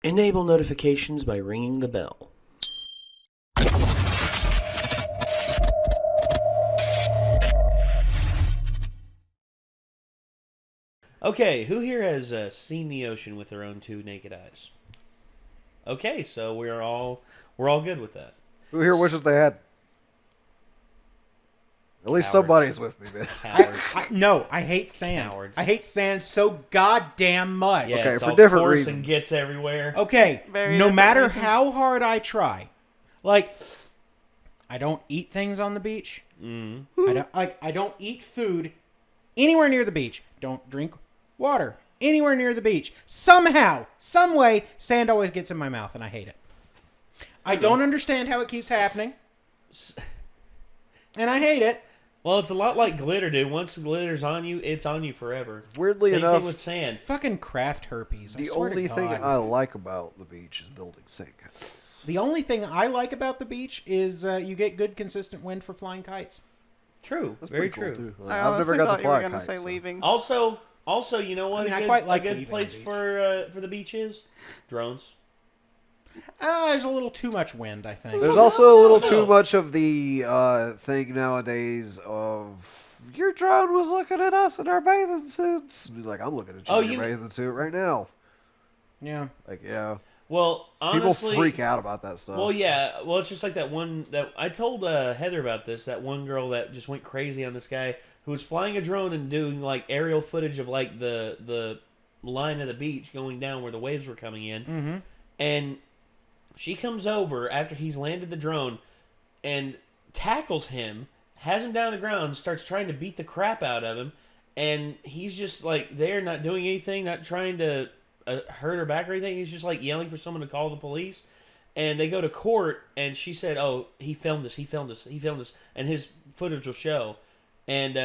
Enable notifications by ringing the bell. Okay, who here has seen the ocean with their own two naked eyes? Okay, so we're all good with that. Who here wishes they had? At least Cowards. somebody's with me, man. Cowards. No, I hate sand. Cowards. I hate sand so goddamn much. Yeah, Okay, it's for all different coarse reasons. and gets everywhere. Okay, Very no different matter reasons. how hard I try, like, I don't eat things on the beach. I don't eat food anywhere near the beach. Don't drink water anywhere near the beach. Somehow, some way, sand always gets in my mouth, and I hate it. I don't understand how it keeps happening, and I hate it. Well, it's a lot like glitter, dude. Once the glitter's on you, it's on you forever. Weirdly Same enough, thing with sand. Fucking craft herpes. I the swear to only thing God. I like about the beach is building sandcastles. The only thing I like about the beach is you get good, consistent wind for flying kites. True. That's Very pretty true. cool, too. I I've never honestly got thought to you were fly a going to kite. say so. leaving. Also, you know what? I mean, a I good, quite like a good leaving place the beach. for the beach is drones. There's a little too much wind, I think. There's also a little No. too much of the thing nowadays of your drone was looking at us in our bathing suits. Be like, I'm looking at you Oh, in your you- bathing suit right now. Yeah. Like, yeah. Well, honestly, People freak out about that stuff. Well, yeah. Well, it's just like that one that I told Heather about this. That one girl that just went crazy on this guy who was flying a drone and doing like aerial footage of like the line of the beach going down where the waves were coming in, Mm-hmm. and she comes over after he's landed the drone and tackles him, has him down on the ground, starts trying to beat the crap out of him, and he's just like there, not doing anything, not trying to hurt her back or anything. He's just like yelling for someone to call the police, and they go to court, and she said, "Oh, he filmed this, and his footage will show." And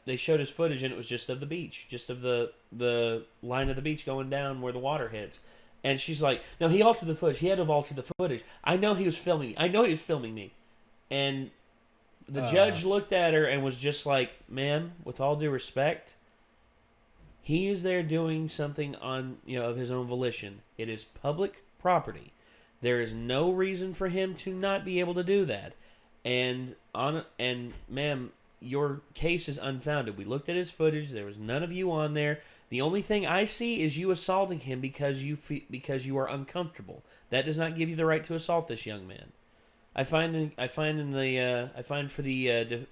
they showed his footage, and it was just of the beach, just of the line of the beach going down where the water hits. And she's like, "No, he altered the footage. He had to have altered the footage. I know he was filming. I know he was filming me." And the judge looked at her and was just like, "Ma'am, with all due respect, he is there doing something on of his own volition. It is public property. There is no reason for him to not be able to do that. And ma'am, your case is unfounded. We looked at his footage. There was none of you on there. The only thing I see is you assaulting him because you are uncomfortable. That does not give you the right to assault this young man." I find for the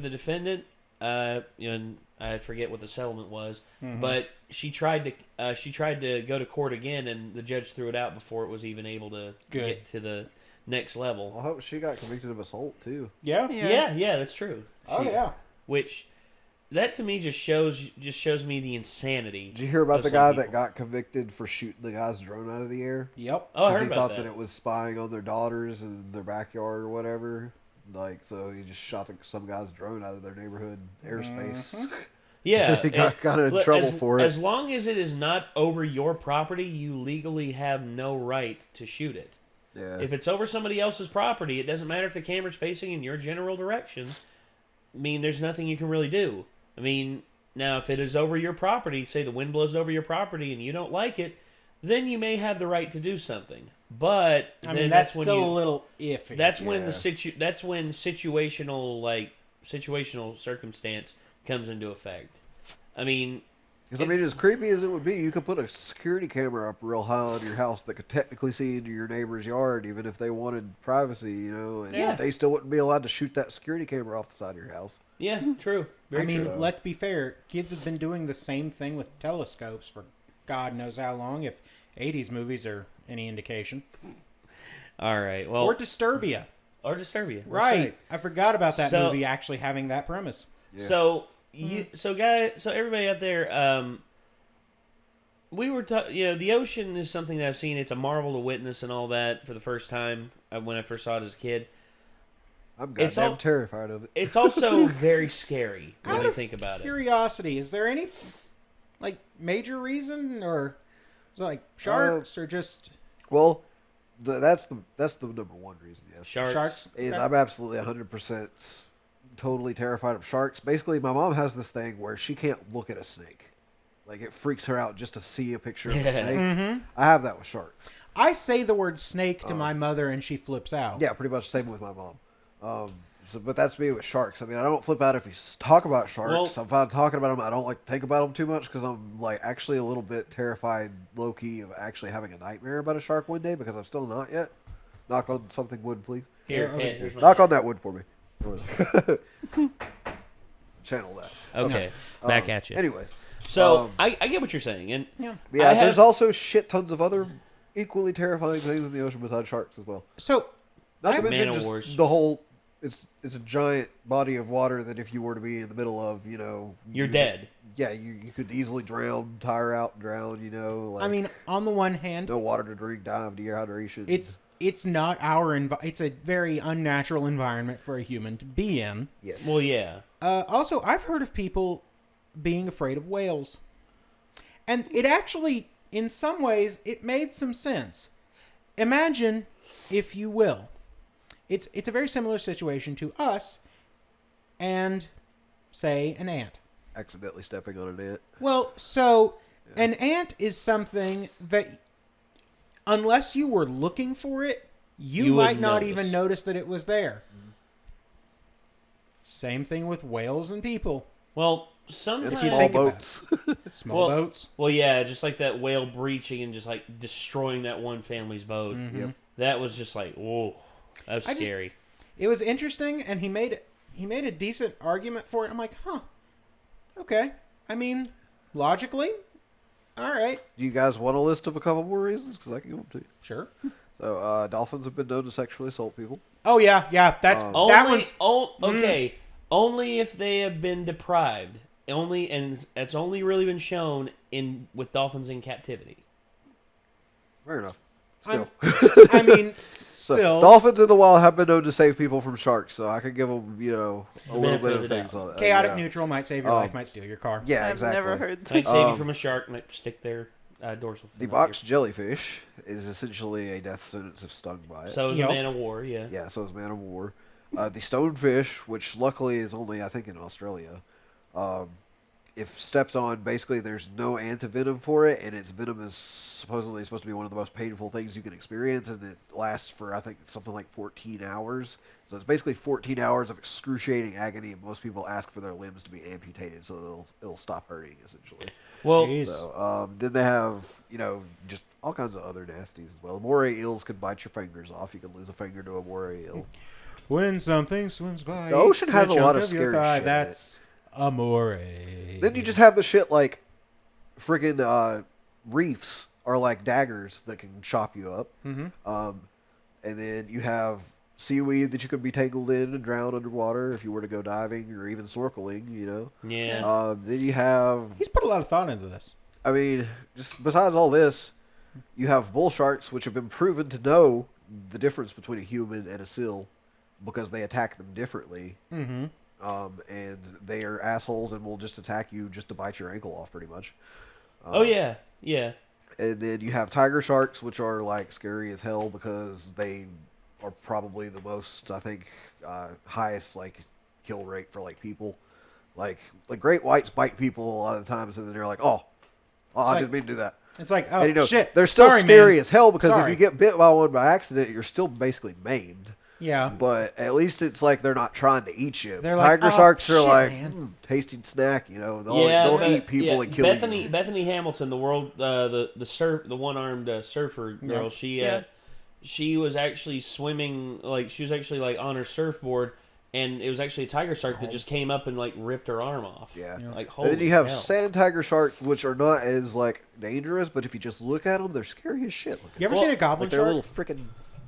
defendant. And I forget what the settlement was, but she tried to go to court again, and the judge threw it out before it was even able to get to the next level. I hope she got convicted of assault, too. Yeah? Yeah, that's true. Oh, yeah. Which that to me just shows me the insanity. Did you hear about of the some guy people. that got convicted for shooting the guy's drone out of the air? Yep. Oh, I heard He about thought that. that it was spying on their daughters in their backyard or whatever. Like, so he just shot some guy's drone out of their neighborhood airspace. Yeah, He got in look, trouble for it. As long as it is not over your property, you legally have no right to shoot it. Yeah. If it's over somebody else's property, it doesn't matter if the camera's facing in your general direction. I mean, there's nothing you can really do. I mean, now if it is over your property, say the wind blows over your property and you don't like it, then you may have the right to do something. But I then mean, that's when still you, a little iffy. That's when Yeah. that's when situational circumstance comes into effect. I mean, Because, I mean, as creepy as it would be, you could put a security camera up real high on your house that could technically see into your neighbor's yard, even if they wanted privacy, and Yeah. they still wouldn't be allowed to shoot that security camera off the side of your house. yeah, true. Very I mean, true. let's be fair. Kids have been doing the same thing with telescopes for God knows how long, if 80s movies are any indication. All right. Well, Or Disturbia. Disturbia. That's Right. I forgot about that So- movie actually having that premise. Yeah. So everybody out there, we were the ocean is something that I've seen. It's a marvel to witness and all that for the first time when I first saw it as a kid. I'm It's goddamn all- terrified of it. It's also very scary when Out you of think about it. Curiosity, is there any major reason, or is it like sharks, or just Well, that's the number one reason, yes. Sharks. Is Okay. I'm absolutely 100% totally terrified of sharks. Basically, my mom has this thing where she can't look at a snake. Like it freaks her out just to see a picture of a snake. I have that with sharks. I say the word snake to my mother and she flips out. Yeah, pretty much the same with my mom. But that's me with sharks. I mean, I don't flip out if you talk about sharks. Well, I'm fine talking about them. I don't like to think about them too much because I'm like actually a little bit terrified, low key, of actually having a nightmare about a shark one day because I'm still not yet. Knock on something wood, please. Here's my Knock on that wood for me. Channel that. Okay, back at you. Anyways, So I get what you're saying, and yeah, I there's have- also shit tons of other equally terrifying things in the ocean besides sharks as well. So, Not to Man mention of just Wars. the whole. It's a giant body of water that if you were to be in the middle of, you're dead. Yeah, you could easily drown, tire out, drown. Like, I mean, on the one hand, no water to drink, die of dehydration. it's not our it's a very unnatural environment for a human to be in. yes. Well, yeah. Also, I've heard of people being afraid of whales. And it actually, in some ways, it made some sense. Imagine, if you will, it's a very similar situation to us and, say, an ant. Accidentally stepping on an ant. Well, so an ant is something that, unless you were looking for it, you might wouldn't not notice. even notice that it was there. Same thing with whales and people. Well, And sometimes small think about boats. Small boats. Well, yeah, just like that whale breaching and just like destroying that one family's boat. Yep. That was just like, whoa, that was scary. It was interesting, and he made a decent argument for it. I'm like, huh, okay. I mean, logically, all right, Do you guys want a list of a couple more reasons? Because I can give them to you. sure. So, dolphins have been known to sexually assault people. Oh yeah, that's that one's. Okay. Only if they have been deprived. And that's only really been shown with dolphins in captivity. Fair enough. Still. I mean, So, still, dolphins in the wild have been known to save people from sharks, so I could give them, a little benefit bit of of the things doubt. on that. chaotic neutral might save your life, might steal your car. Yeah, I've exactly. never heard Might that. save you from a shark. Might stick their dorsal fin The up box jellyfish is essentially a death sentence if stung by here. it. So is Yep. a man of war. Yeah. Yeah, so is man of war. The stonefish, which luckily is only, I think, in Australia, if stepped on, basically there's no antivenom for it, and its venom is supposedly supposed to be one of the most painful things you can experience, and it lasts for, I think, something like 14 hours. So it's basically 14 hours of excruciating agony, and most people ask for their limbs to be amputated so it'll stop hurting, essentially. Well, Jeez. So then they have, just all kinds of other nasties as well. Moray eels can bite your fingers off. You can lose a finger to a moray eel. When something swims by, The ocean eats has a lot chunk of your scary thigh, shit in it. That's amore. Then you just have the shit like friggin' reefs are like daggers that can chop you up. Mm-hmm. And then you have seaweed that you could be tangled in and drown underwater if you were to go diving or even snorkeling, yeah. Then you have, He's put a lot of thought into this. I mean, just besides all this, you have bull sharks, which have been proven to know the difference between a human and a seal because they attack them differently. Mm-hmm. And they are assholes and will just attack you just to bite your ankle off, pretty much. Oh yeah. Yeah. And then you have tiger sharks, which are like scary as hell because they are probably the most, I think, highest like kill rate for like people. Like great whites bite people a lot of the times, and then they're like, "Oh, I didn't mean to do that." It's like, oh, And, shit. they're still Sorry, scary man. as hell because if Sorry. you get bit by one by accident, you're still basically maimed. Yeah. But at least it's like they're not trying to eat you. They're like, Tiger "Oh, sharks are shit, like man." tasting snack. They'll but- eat people and kill Bethany, you. Bethany Hamilton, the world, the one-armed surfer girl. Yeah. She was actually swimming, she was actually on her surfboard, and it was actually a tiger shark that just came up and ripped her arm off. Yeah. Like, And holy then you have hell. sand tiger sharks, which are not as dangerous, but if you just look at them, they're scary as shit. You ever Well, seen a goblin Like their shark? little freaking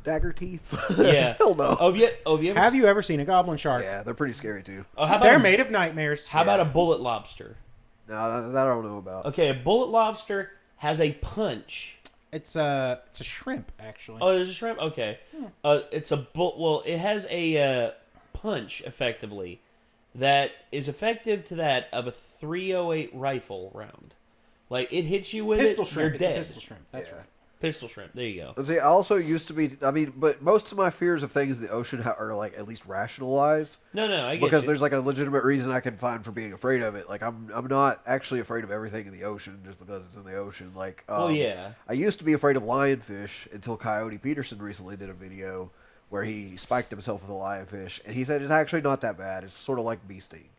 dagger teeth. Yeah. Hell no. Oh, you ever? Have you ever seen a goblin shark? Yeah, they're pretty scary too. Oh, how about They're a, made of nightmares. How about a bullet lobster? No, that I don't know about. Okay, a bullet lobster has a punch. It's a shrimp, actually. Oh, there's a shrimp. Okay, it's a Well, it has a punch effectively that is effective to that of a .308 rifle round. Like it hits you with Pistol it, shrimp. you're dead. It's a pistol shrimp. That's Yeah. right. Pistol shrimp. There you go. See, I also used to be. I mean, but most of my fears of things in the ocean are like at least rationalized. No, I get Because you. there's like a legitimate reason I can find for being afraid of it. Like I'm not actually afraid of everything in the ocean just because it's in the ocean. Like, yeah. I used to be afraid of lionfish until Coyote Peterson recently did a video where he spiked himself with a lionfish, and he said it's actually not that bad. It's sort of like bee sting.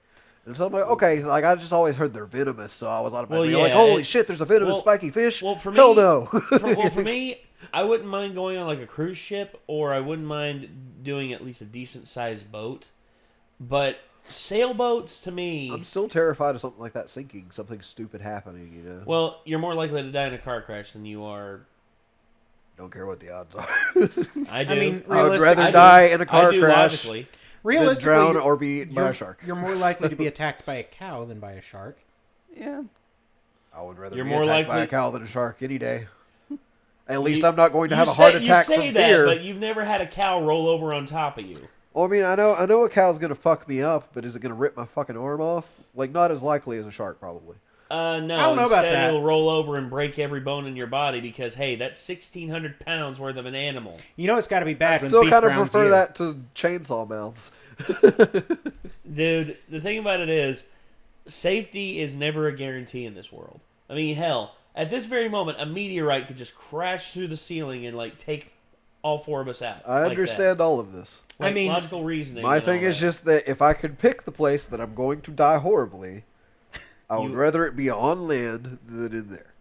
And so I'm like, okay, like I just always heard they're venomous, so I was automatically like, holy shit, there's a venomous spiky fish. Well, for me, hell no. for me, I wouldn't mind going on like a cruise ship, or I wouldn't mind doing at least a decent sized boat. But sailboats, to me, I'm still terrified of something like that sinking, something stupid happening. You know. well, you're more likely to die in a car crash than you are. Don't care what the odds are. I do. I mean, I would rather I do. die in a I car do crash logically. than Realistically, drown or be eaten by a shark. You're more likely to be attacked by a cow than by a shark. Yeah. I would rather You're be more attacked by a likely- cow than a shark any day. At least I'm not going to have a You heart say- attack you say from that, fear. but you've never had a cow roll over on top of you. Well, I mean, I know a cow's gonna fuck me up, but is it gonna rip my fucking arm off? Like, not as likely as a shark, probably. No, I don't know about instead that. it'll roll over and break every bone in your body because, hey, that's 1,600 pounds worth of an animal. You know it's got to be I bad when still beef kind of grounds prefer you. that to chainsaw mouths. Dude, the thing about it is, safety is never a guarantee in this world. I mean, hell, at this very moment, a meteorite could just crash through the ceiling and, like, take all four of us out. I like understand all of this. That. Like, I mean, logical reasoning. My and thing all is that. just that if I could pick the place that I'm going to die horribly, I would rather it be on land than in there.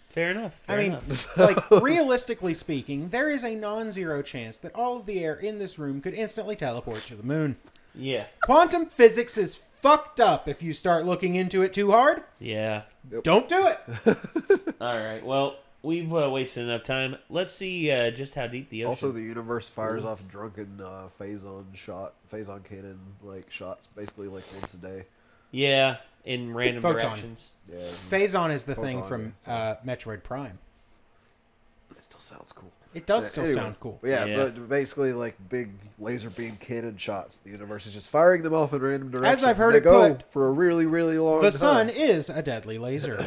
Fair enough. Fair I mean, enough. like, realistically speaking, there is a non-zero chance that all of the air in this room could instantly teleport to the moon. Yeah. Quantum physics is fucked up if you start looking into it too hard. Yeah. Don't do it. All right. Well, we've wasted enough time. Let's see just how deep the ocean. Also, the universe fires off drunken phazon cannon shots basically like once a day. Yeah, in random Photon. directions. Yeah, Phazon is the thing Photon, from Metroid Prime. it still sounds cool. It does Yeah, still anyways, sound cool. But yeah, Yeah. but basically like big laser beam cannon shots. The universe is just firing them off in random directions. I've heard they it go put, for a really, really long The time. sun is a deadly laser.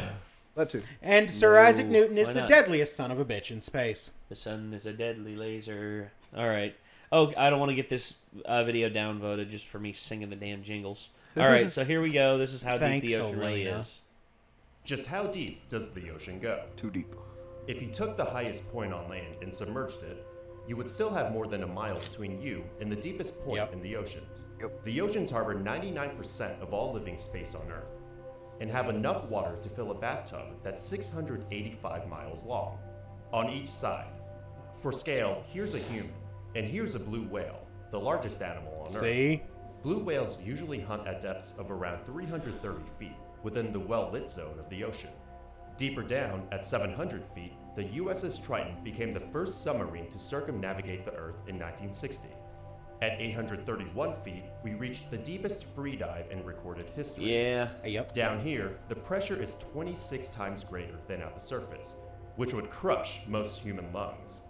That too. And Sir Isaac Newton is why the not? deadliest son of a bitch in space. The sun is a deadly laser. All right. Oh, I don't want to get this video downvoted just for me singing the damn jingles. All right, so here we go. This is how deep the Thanks, ocean really Elena. is. Just how deep does the ocean go? Too deep. If you took the highest point on land and submerged it, you would still have more than a mile between you and the deepest point Yep. in the oceans. Yep. The oceans harbor 99% of all living space on Earth and have enough water to fill a bathtub that's 685 miles long on each side. For scale, here's a human, and here's a blue whale, the largest animal on Earth. See? Blue whales usually hunt at depths of around 330 feet within the well-lit zone of the ocean. Deeper down, at 700 feet, the USS Triton became the first submarine to circumnavigate the Earth in 1960. At 831 feet, we reached the deepest free dive in recorded history. Yeah. Yep. Down here, the pressure is 26 times greater than at the surface, which would crush most human lungs.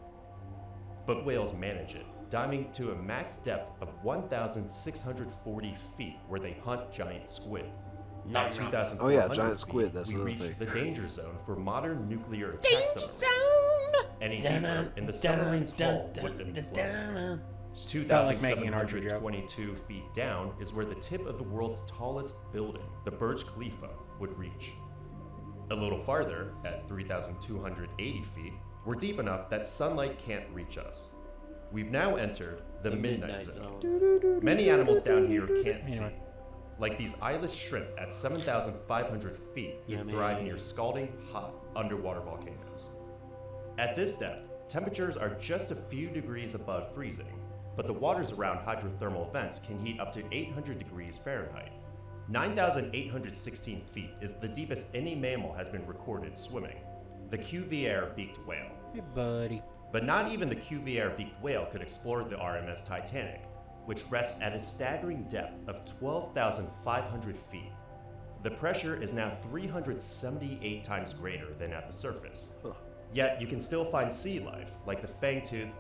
But whales manage it, diving to a max depth of 1,640 feet where they hunt giant squid. At 2,400 Oh yeah, giant feet, squid, that's we another reach thing. the danger zone for modern nuclear attack submarines. Any deeper, and the submarine's hull would implode. Felt like making an archer joke. 2,722 feet down is where the tip of the world's tallest building, the Burj Khalifa, would reach. A little farther, at 3,280 feet, we're deep enough that sunlight can't reach us. We've now entered the midnight zone. Many animals down here can't see, Anyway. like these eyeless shrimp at 7,500 feet who Yummy. thrive near scalding hot underwater volcanoes. At this depth, temperatures are just a few degrees above freezing, but the waters around hydrothermal vents can heat up to 800 degrees Fahrenheit. 9,816 feet is the deepest any mammal has been recorded swimming, the Cuvier beaked whale. Hey, buddy. But not even the Cuvier beaked whale could explore the RMS Titanic, which rests at a staggering depth of 12,500 feet. The pressure is now 378 times greater than at the surface. Yet you can still find sea life, like the fangtooth,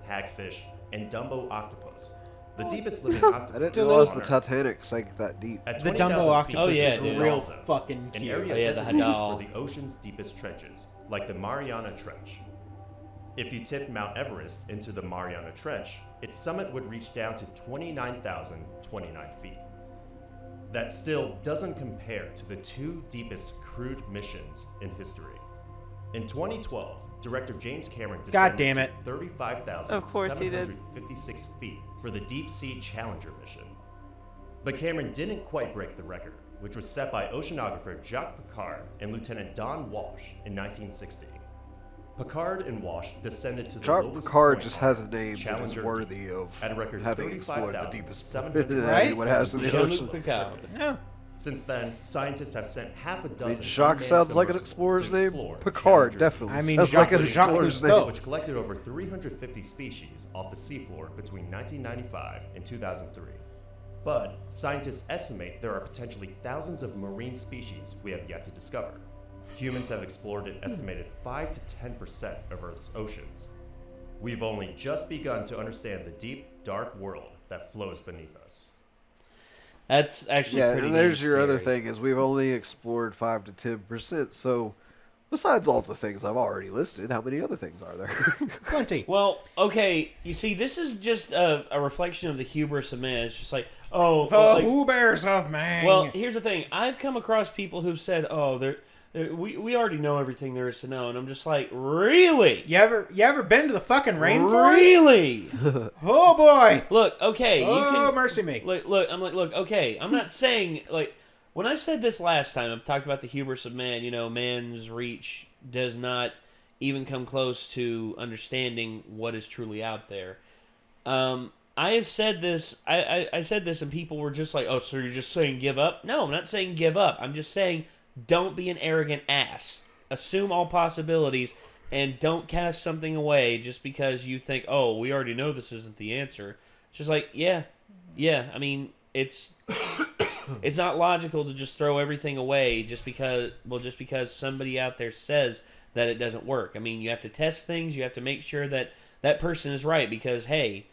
hagfish, and Dumbo octopus. The deepest living octopus. I didn't Dude, realize on the Earth. Titanic sank that deep. At The 20,000 Dumbo feet, octopus Oh, yeah, is dude. real zone, fucking an cute. area Oh, yeah, the designated Hadal. for the ocean's deepest trenches, like the Mariana Trench. If you tip Mount Everest into the Mariana Trench, its summit would reach down to 29,029 feet. That still doesn't compare to the 2 deepest crewed missions in history. In 2012, director James Cameron God descended damn to it. 35,756 feet for the Deep Sea Challenger mission. But Cameron didn't quite break the record, which was set by oceanographer Jacques Piccard and Lieutenant Don Walsh in 1960. Piccard and Walsh descended to the Jacques lowest Piccard point just on has a name that is Challenger worthy Deep of at a record having explored the deepest 35,700 that Right? anyone has in the Jean-Luc ocean. Picard. Yeah. Since then, scientists have sent half a dozen. Jacques unmanned sounds like an submersibles explorer's to name. explore Picard Challenger definitely I mean, sounds Jacques- like an Jacques explorer's Cousteau. name. which collected over 350 species off the seafloor between 1995 and 2003. But scientists estimate there are potentially thousands of marine species we have yet to discover. Humans have explored an estimated 5 to 10% of Earth's oceans. We've only just begun to understand the deep, dark world that flows beneath us. That's actually Yeah, pretty and there's damn your other scary. thing is we've only explored 5 to 10%. So, besides all the things I've already listed, how many other things are there? Plenty. Well, okay, you see, this is just a reflection of the hubris of man. It's just like, oh, The like, Who Bears of Man. well, here's the thing. I've come across people who've said, oh, we already know everything there is to know, and I'm just like, really? you ever been to the fucking rainforest? Really? Oh boy. Look, okay, you Oh, can mercy me. look. I'm like, look, okay. I'm not saying like when I said this last time. I've talked about the hubris of man. You know, man's reach does not even come close to understanding what is truly out there. I have said this. I said this, and people were just like, "Oh, so you're just saying give up?" No, I'm not saying give up. I'm just saying don't be an arrogant ass. Assume all possibilities, and don't cast something away just because you think, "Oh, we already know this isn't the answer." It's just like, yeah. I mean, it's it's not logical to just throw everything away just because somebody out there says that it doesn't work. I mean, you have to test things. You have to make sure that that person is right because, hey,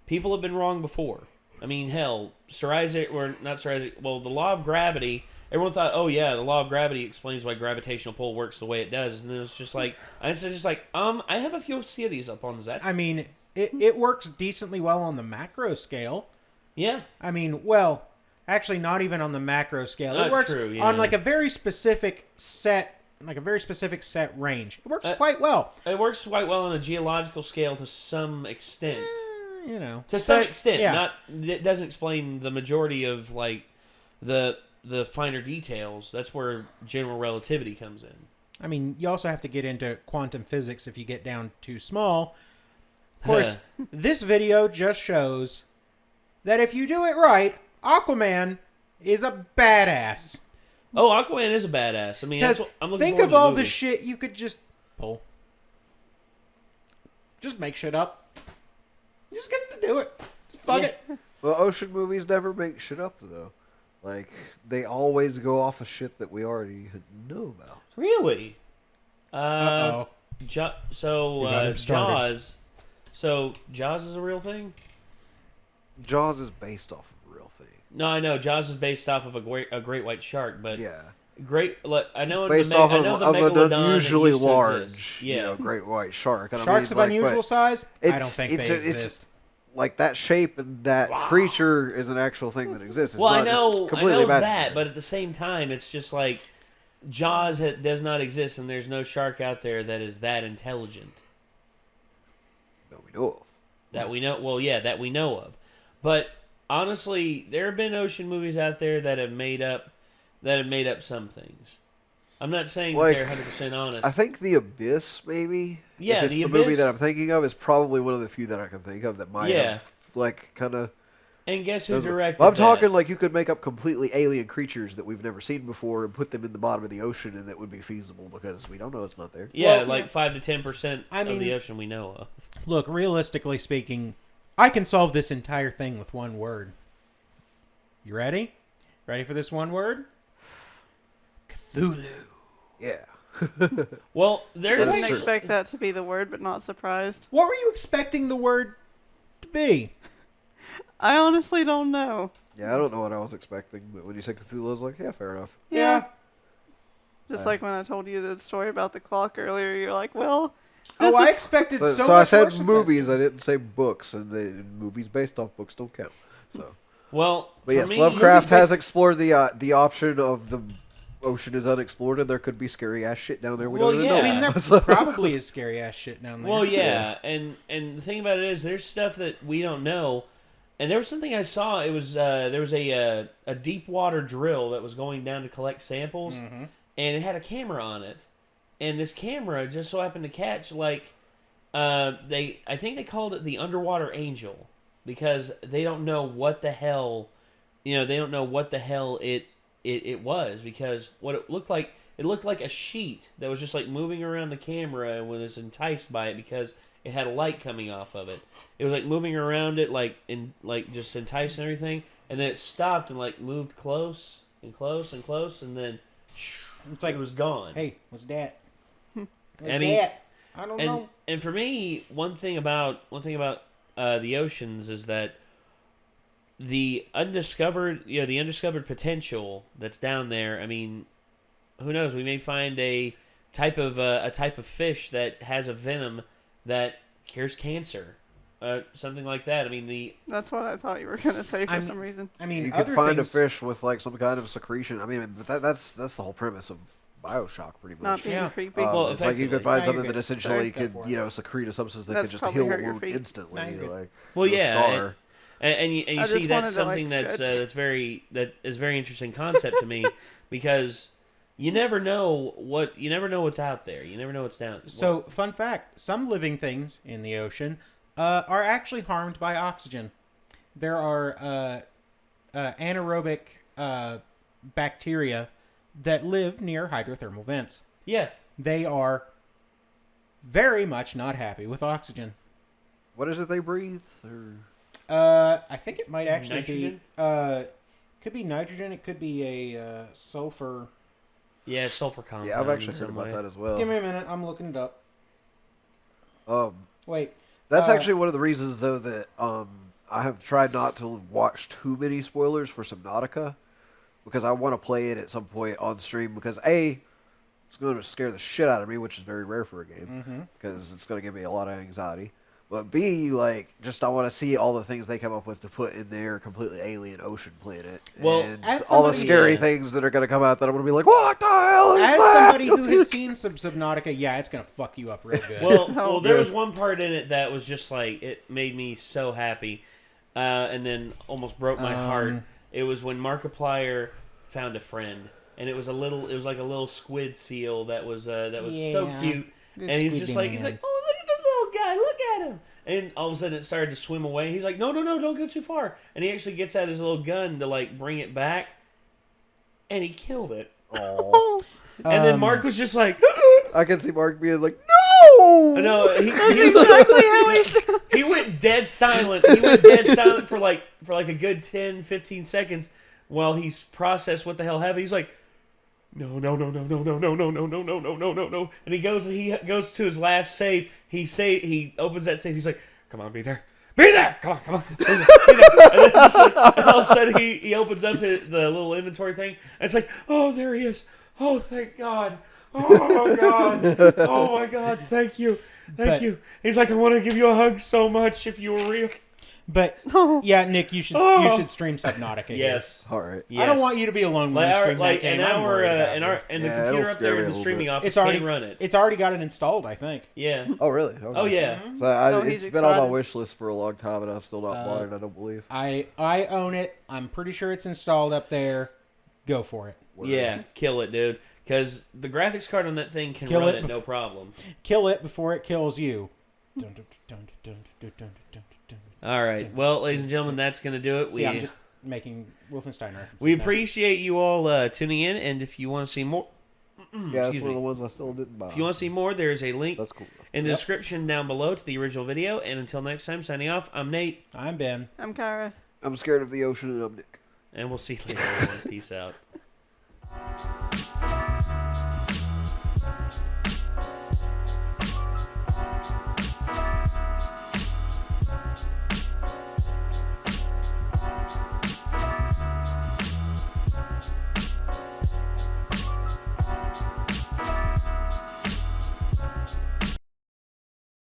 people have been wrong before. I mean, hell, the law of gravity, everyone thought, oh, yeah, the law of gravity explains why gravitational pull works the way it does. And then it's just like, I have a few theories upon that. I mean, it works decently well on the macro scale. Yeah. I mean, well, actually, not even on the macro scale. It Not works true, yeah. on like a very specific set range. It works quite well. It works quite well on a geological scale to some extent. You know, To some But, extent, yeah. it doesn't explain the majority of like the finer details. That's where general relativity comes in. I mean, you also have to get into quantum physics if you get down too small. Of course, this video just shows that if you do it right, Aquaman is a badass. Oh, Aquaman is a badass. I mean, Because I'm looking think forward of to all the the movie. shit you could just pull. Just make shit up. He just gets to do it. Fuck Yeah. it. Well, ocean movies never make shit up, though. Like, they always go off of shit that we already know about. Really? Uh-oh. So You got him started. Jaws. So Jaws is a real thing? Jaws is based off of a real thing. No, I know Jaws is based off of a great white shark, but Yeah. I know Based the off I know of the an megalodon that unusually used to large, exist. great white shark. And Sharks I mean, of unusual size? I don't think they it's exist. like that shape and that creature is an actual thing that exists. It's Well, I not just know completely that, imaginary. but at the same time, it's just like Jaws does not exist, and there's no shark out there that is that intelligent that we know of. that we know. Well, yeah, that we know of. But honestly, there have been ocean movies out there that have made up some things. I'm not saying Like, that they're 100% honest. I think The Abyss, maybe. Yeah, if it's The the movie Abyss- that I'm thinking of, is probably one of the few that I can think of that might Yeah. have like kind of. and guess who directed I'm that? talking like you could make up completely alien creatures that we've never seen before and put them in the bottom of the ocean, and that would be feasible because we don't know it's not there. Yeah, Well, like 5 to 10% I of the mean- ocean we know of. Look, realistically speaking, I can solve this entire thing with one word. You ready? Ready for this one word? Cthulhu. Yeah. Well, there's That's Didn't true. expect that to be the word, but not surprised. What were you expecting the word to be? I honestly don't know. Yeah, I don't know what I was expecting, but when you said Cthulhu, I was like, yeah, fair enough. Yeah. Just like when I told you the story about the clock earlier, you're like, well, Oh, I expected so So much I more said from movies. this. I didn't say books, and movies based off books don't count. So, Well, but for yes, me, Lovecraft has explored the option of the ocean is unexplored, and there could be scary ass shit down there. We Well, don't even yeah. know. I mean, there So- probably is scary ass shit down there. Well, yeah, and the thing about it is, there's stuff that we don't know. And there was something I saw. It was there was a deep water drill that was going down to collect samples, and it had a camera on it. And this camera just so happened to catch I think they called it the underwater angel because they don't know what the hell, they don't know what the hell it was because what it looked like a sheet that was just like moving around the camera and was enticed by it because it had a light coming off of it. It was like moving around it just enticed and everything, and then it stopped and like moved close and close and close, and then it's like it was gone. Hey, what's that? What's I mean, that? I don't know. And for me, one thing about the oceans is that the undiscovered potential that's down there. I mean, who knows? We may find a type of fish that has a venom that cures cancer, something like that. I mean, That's what I thought you were going to say for some reason. I mean, you could other find things, a fish with like some kind of secretion. I mean, but that's the whole premise of Bioshock, pretty much. Not being Yeah. creepy. Well, It's like you could effectively. find No, something you're that good. essentially Sorry. could, secrete a substance that That's could just probably heal a hurt your wound feet. instantly. No, you're good. Like, Well, a yeah, scar. and you I see just that's wanted to, something that's stretch. that is very interesting concept to me because you never know what's out there. You never know what's down. So, fun fact: some living things in the ocean are actually harmed by oxygen. There are anaerobic bacteria that live near hydrothermal vents. yeah. They are very much not happy with oxygen. What is it they breathe? Or... I think it might actually Nitrogen? be. Could be nitrogen. It could be a sulfur. Yeah, sulfur compound. Yeah, I've actually in heard some about way. that as well. Give me a minute. I'm looking it up. Wait. That's actually one of the reasons, though, that I have tried not to watch too many spoilers for Subnautica, because I want to play it at some point on stream, because A, it's going to scare the shit out of me, which is very rare for a game, because it's going to give me a lot of anxiety. But B, I want to see all the things they come up with to put in their completely alien ocean planet. Well, and as all the somebody- scary things that are going to come out that I'm going to be like, what the hell is As that? somebody who has seen Subnautica, yeah, it's gonna fuck you up real good. Well, there good. was one part in it that was just like it made me so happy, and then almost broke my heart. It was when Markiplier found a friend, and it was like a little squid seal that was so Yeah, cute, the and he's squid just like, man. oh, look at this little guy, look at him. And all of a sudden it started to swim away. He's like, no, don't go too far. And he actually gets out his little gun to like bring it back, and he killed it. Aw. And then Mark was just like, I can see Mark being like, no! no, he Exactly how he sounds. he went dead silent. He went dead silent for like a good 10, 15 seconds while he's processed what the hell happened. He's like, no. And he goes to his last save. He opens that safe. He's like, come on, be there. Be there! Come on. Be there. And then all of a sudden he opens up the little inventory thing. And it's like, oh, there he is. Oh, thank God. Oh, God. Oh, my God. Thank you. Thank you. He's like, I want to give you a hug so much if you were real. But yeah, Nick, you should stream Subnautica. here. Yes. All right. Yes. I don't want you to be alone when you stream Like that game. an I'm hour, worried about and you. the Yeah, computer it'll up scare there me in a the little streaming bit. office It's already can't run it. It's already got it installed, I think. Yeah. Oh, really? Okay. Oh, yeah. So he's it's been on my excited. wish list for a long time, and I've still not bought it, I don't believe. I own it. I'm pretty sure it's installed up there. Go for it. Yeah, kill it, dude. Because the graphics card on that thing can Kill run it it, no problem. Kill it before it kills you. All right. Well, ladies and gentlemen, that's going to do it. See, I'm just making Wolfenstein references. We now. appreciate you all tuning in, and if you want to see more... Yeah, that's Excuse one of me. the ones I still didn't buy. If you want to see more, there's a link That's cool. in the description down below to the original video. And until next time, signing off, I'm Nate, I'm Ben. I'm Kara. I'm scared of the ocean, and I'm Nick. and we'll see you later, everyone. Peace out.